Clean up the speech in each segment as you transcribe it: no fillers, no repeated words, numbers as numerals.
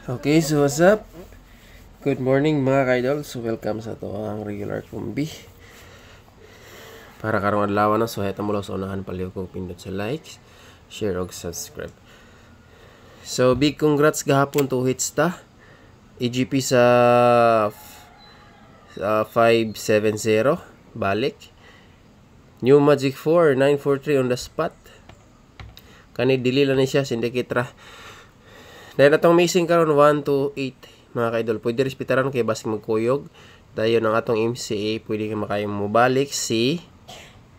Okay, so what's up? Good morning mga ka-idol. So welcome sa to ang regular kumbi. Para karong adlaw na so heta mo lang sa unahan paliw ko pindot sa like, share og subscribe. So big congrats gahapon to hits ta. EGP sa 570 balik. New Magic 4 943 on the spot. Kani dili lang ni siya syndicate ra. Dahil atong missing karon 1 to 8 mga ka-idol. Pwede respetaran kay basig magkuyog. Dayon ang atong MCA pwede ka makayong mobalik si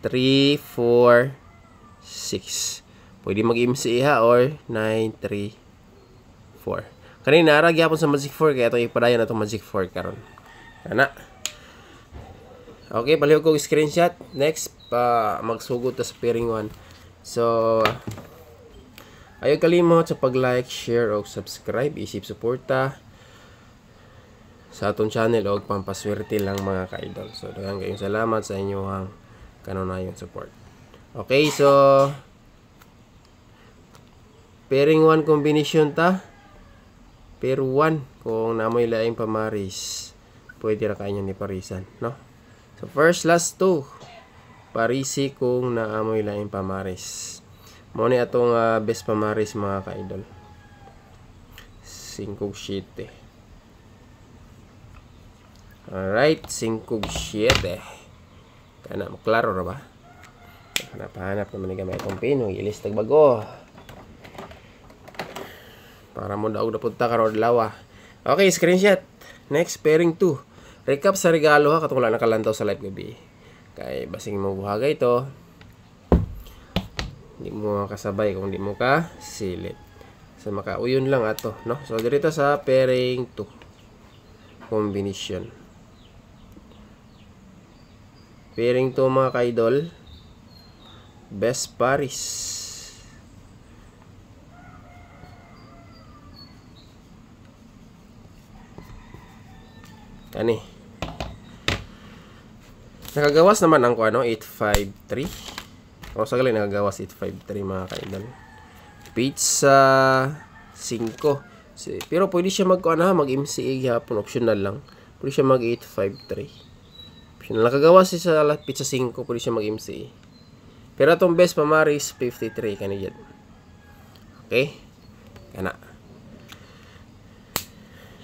3, 4, 6. Pwede mag-MCA ha or 9, 3, 4. Kanina ara gyapon sa Magic 4 kaya atong ipadayon atong Magic 4 karon. Ana. Okay, baliw ko screenshot. Next magsugod ta sa pairing 1. So ayaw kalimot sa pag-like, share, o subscribe. Isip suporta sa atong channel o pampaswerte lang mga ka-idol. So, daghang kayong salamat sa inyong kanunayong support. Okay, so pairing 1 combination ta. Pair 1 kung namoy laing pamaris. Pwede ra kayo ni parisan, no? So, first, last 2. Parisi kung naamoy laing pamaris. Mo ni atong best pamaris mga ka-idol. 5-7. Alright, 5-7. Kana maklaro ra ba? Hanap naman ni gamay itong pino. Ilistag bago. Para mo daog na punta karon adlaw. Okay, screenshot. Next, pairing 2. Recap sa regalo ha. Katong wala nakalantaw sa live gabi. Kay basing mo buhagay ito. Hindi mo kasabay kung hindi mo ka silip. So makauyon lang ato, no? So dito sa pairing 2 combination. Pairing 2 mga ka-idol. Best paris. Kani. Nakagawas naman ang 853. O sa galing nagagawa 853 mga ka-idol. Pizza 5. Pero pwede siya mag-MCA hapon. Optional lang. Pwede siya mag-853. Optional. Nakagawa siya sa pizza 5. Pwede siya mag-MCA. Pero itong best pamaris 53. Kaniyad. Okay? Kana.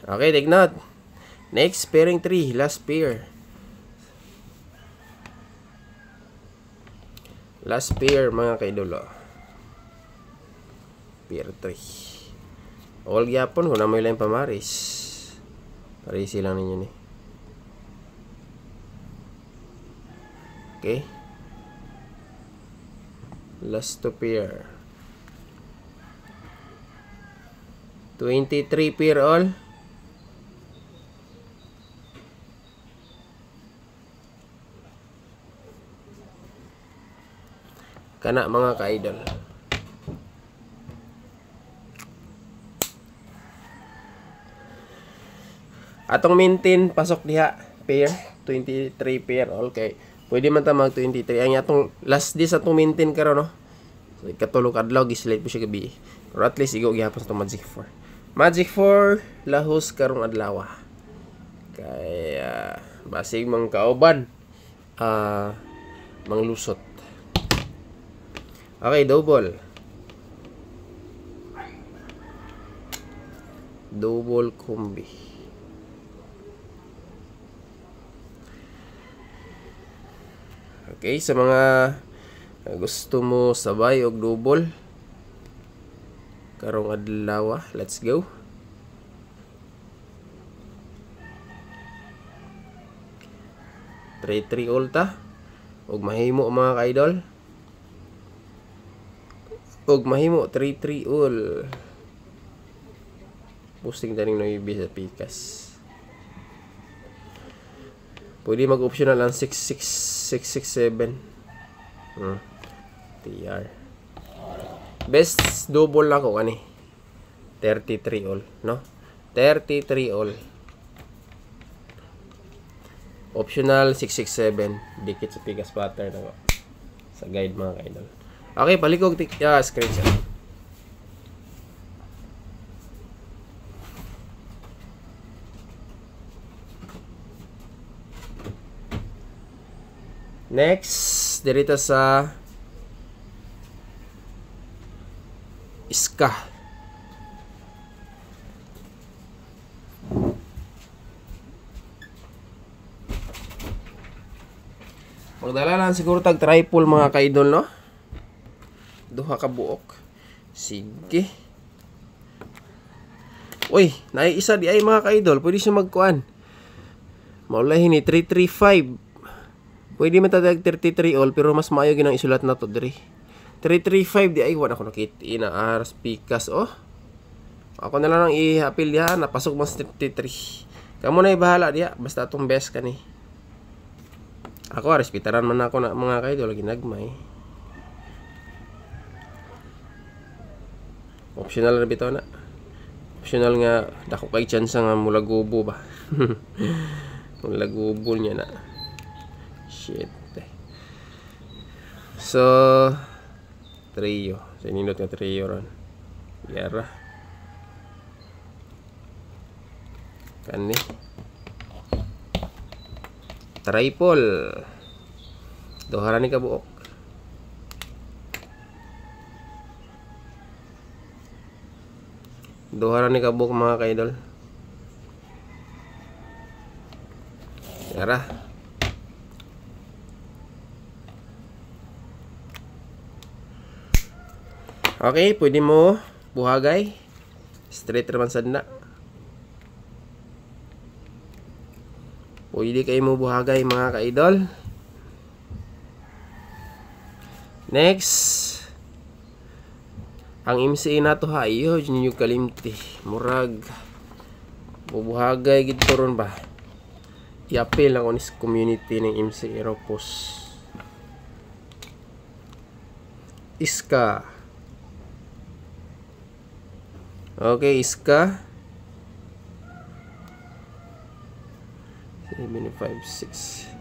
Okay, take note. Next, pairing 3. Last pair. Last pair mga kaidolo. Pair 3. All gyapon kung namoy lang pamaris. Parisi lang ninyo ni. Okay. Last 2 pair. 23 pair all. Kana mga ka-idol. Atong maintain pasok diha pair 23 pair okay. Pwede man ta mag 23 ang atong last this atong maintain karon no. So ikatulog adlaw gislate po siya gabi. Or at least igo gihapon sa Magic 4. Magic 4 lahos karong adlaw. Kaya basig mang kauban manglusot. Okay, double. Double combi. Okay, sa mga gusto mo sabay og double karong adlaw, let's go. Trade 3 ulta og mahimo mga ka-idol. Og mahimo 3-3 all. Posting taning no ibig sa pikas. Pwede mag-optional ang 6-6-6-6-7. TR. Best double lang ko kani. 33 all, no? 33 all. Optional 6-6-7. Dikit sa pikas pattern ako. Sa guide mga ka-idol. Okay, palikog screenshot. Next, dirito sa Iska. Magdala lang siguro tag triple mga ka-idol, no? Duha ka buok. Sige. Uy, naiisa di ay mga ka-idol. Pwede siya magkuan. Maulahin ni 335. Pwede matagag 33 all pero mas maayo ginang isulat na to diri. 335 di ay wala ko nakita na aras pikas oh. Ako na lang ang i-appeal diha napasok mas 33. Kamo na ibahala diha basta atong best kani. Ako respetaran man ako na mga ka-idol ginagmay. Optional na bitaw na. Optional nga dako kay chance nga mula gubo ba. Mula gubo niya na. Shit. So trio. Sa inindot nga trio ron. Yara. Kani. Triple. Duha ni kabuok. Duha ni kabuok mga ka-idol. Yara. Okay, pwede mo buhagay. Straight naman sad na. Pwede kayo mo buhagay mga ka-idol. Next. Ang MCA na to ha, iyo, dyan yung kalimti. Murag. Bubuhagay gito ron ba? I-appeal lang ko sa community ng MCA Ropos. Iska. Okay, Iska. 756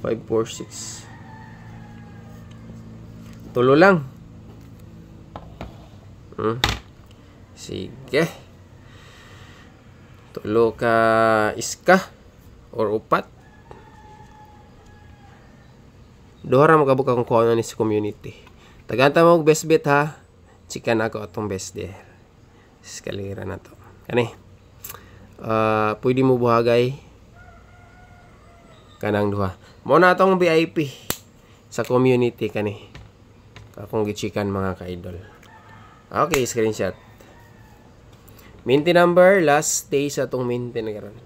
546 tulo lang. Sige. Tulo ka Iska or upat. Duha ra magabuk akong kuha ni sa community. Tagantang mo best bet ha. Chika na ako atong best there. Skalira na to. Kani. Pwede mo buhagay kanang duha. Mo na atong VIP sa community kani. Akong gichikan mga ka-idol. Okay, screenshot. Minty number last day sa atong minty na karon.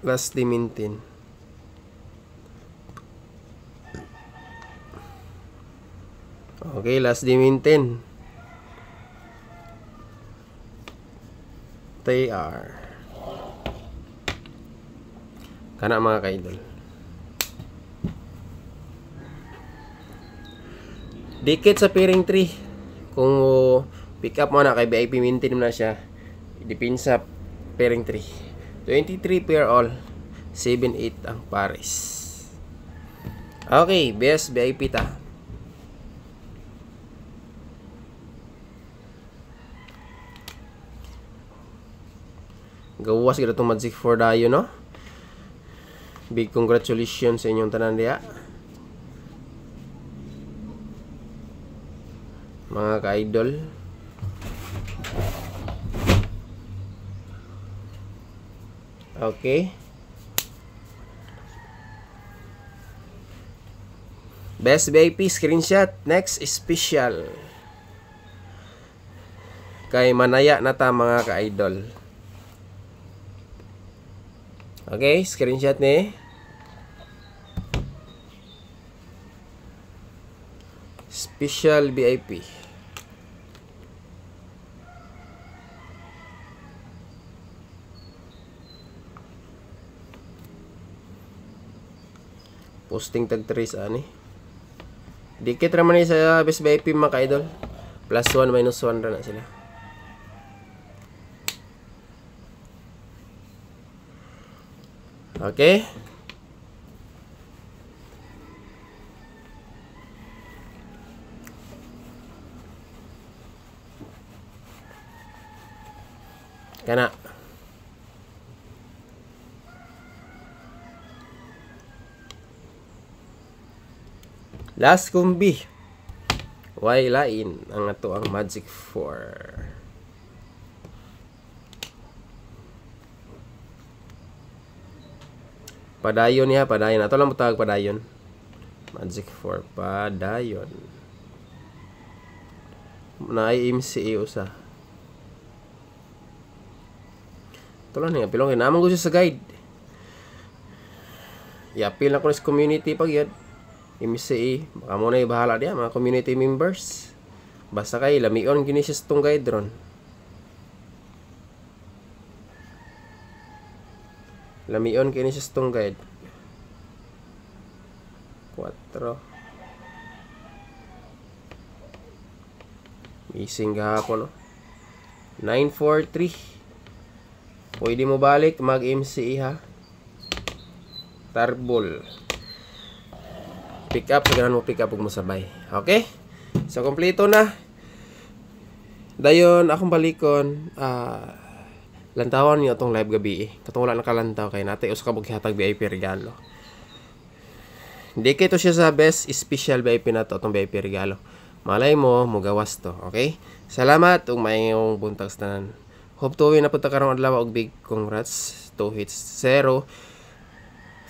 Last day mintin. Okay, last day mintin. TR. Kana mga ka-idol. Dikit sa pairing 3. Kung pick up mo na kay VIP mintin mo na siya. Dipin sa pairing 3. 23 pair all. 7-8 ang pares. Okay, best VIP ta. Gawas kita itong Magic 4 dayo, no? Big congratulations sa inyong tanan diya. Mga ka-idol. Okay. Best VIP screenshot. Next special. Kay manaya na ta mga ka-idol. Okay, screenshot ni. Special VIP. Posting tag 3 sa ani. Dikit raman ni sa best VIP mga ka-idol. Plus 1 minus 1 ra na sila. Okay. Kana. Last kumbi. Way lain ang ato ang Magic 4. Padayon niya, padayon. Ato lang mo tawag padayon. Magic 4, padayon. Naay MCA usa. Ito lang niya, pilong naman ko siya sa guide. I-appeal na ko sa community pag yun. MCA, baka mo na ibahala diya, mga community members. Basta kay lamion gini siya sa itong guide ron. Lamion kini siya sa itong guide. 4. Missing gahapon, no? 943. Pwede mo balik, mag-MCA, ha? Tarbol. Pick up, sagaran mo pick up huwag mo sabay. Okay? So, kompleto na. Dayon, akong balikon, lantawan niyo itong live gabi, katong wala nakalantaw kay natin us kabog hatag VIP regalo. Hindi kay to siya sa best special VIP na to, itong VIP regalo. Malay mo, mugawas to. Okay? Salamat ug mayong buntag sa tanan. Hope to win na punta karong adlaw og big congrats. 2 hits 0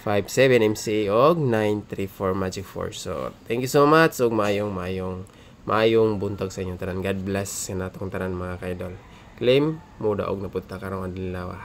57 MCA og 934 Magic 4. So, thank you so much ug mayong buntag sa inyong tanan. God bless sa natong tanan mga kaidol. Claim mo daog na punta karong adlaw.